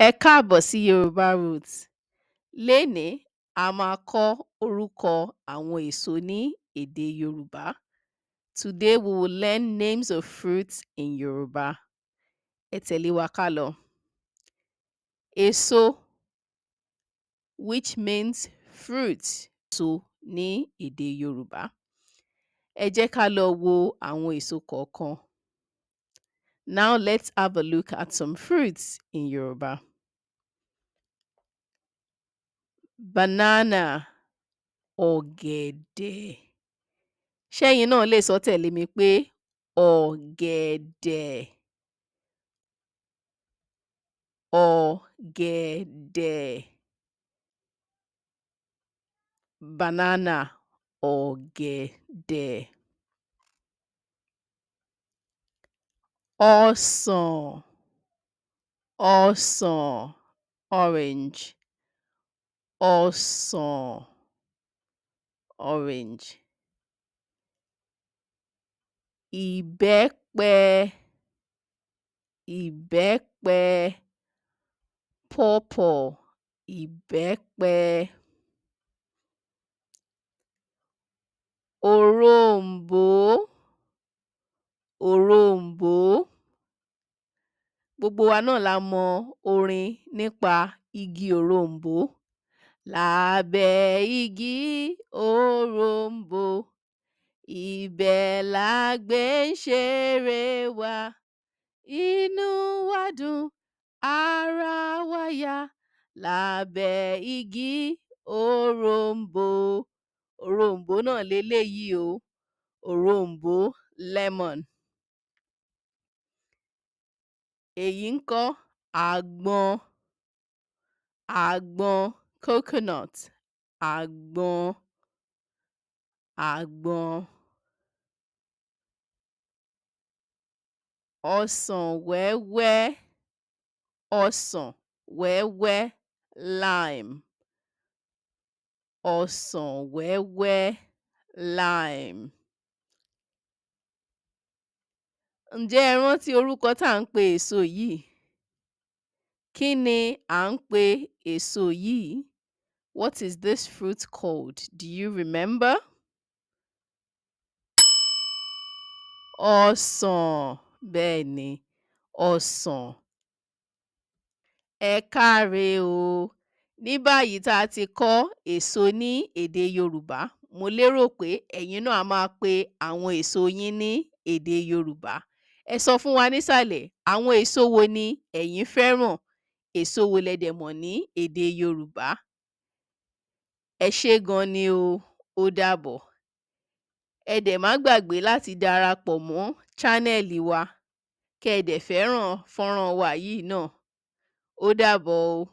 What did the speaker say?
Ẹ káàbọ̀ sí Yoruba Roots. Lénìí, a máa kọ́ orúkọ àwọn èso ní èdè Yorùbá. Today we will learn names of fruits in Yoruba. Ẹ tẹ̀lé wa ká lọ. Èso, which means fruit. Èso ní èdè Yorùbá. Ẹ jẹ́ ká lọ wo àwọn èso kọ̀ọ̀kan. Now let's have a look at some fruits in Yoruba. Banana, ọ̀gẹ̀dẹ̀. Ṣẹ́yin náà lè sọ tẹ̀lé mi pé ọ̀gẹ̀dẹ̀, ọ̀gẹ̀dẹ̀. Banana, ọ̀gẹ̀dẹ̀. Ọsàn, ọsàn, orange. Ọsàn, orange. Ìbẹ́pẹ, ìbẹ́pẹ. Pawpaw, ìbẹ́pẹ. Òroǹbó, òroǹbó. Gbogbo wa náà la mọ orin nípa igi òroǹbó. Lábẹ́ igi òroǹbó, ibẹ̀ làgbé ń ṣeré wa. Inú wa dùn, ara wa yá. Lábẹ́ igi òroǹbó. Òroǹbó náà leléyìí o. Òroǹbó lemon. Èyí ńkọ́? Àgbọn, àgbọn coconut. Àgbọn, àgbọn. Ọsàn wẹ́wẹ́, ọsàn wẹ́wẹ́ lime. Ọsàn wẹ́wẹ́ lime. Ǹjẹ́ ẹ rántí orúkọ tá à ń pe èso yìí? Kí ni à ń pe èso yìí? What is this fruit called? Do you remember? Ọsàn. Bẹ́ẹ̀ ni, ọsàn. Ẹ káre o. Ní báyìí tá a ti kọ́ èso ní èdè Yorùbá, mo lérò pé ẹ̀yin náà á máa pe àwọn èso yín ní èdè Yorùbá. Ẹ sọ fún wa nísàlẹ̀, àwọn èso wo ni ẹ̀yin fẹ́ràn? Èso wo lẹ dẹ̀ mọ̀ ní èdè Yorùbá? Ẹ ṣé gan ni o. Ó dàbọ̀. Ẹ dẹ̀ má gbàgbé láti darapọ̀ mọ́ chánẹ́ẹ̀lì wa. Kẹ́ ẹ dẹ̀ fẹ́ràn fọ́nrán wa yìí náà. Ó dàbọ̀ o.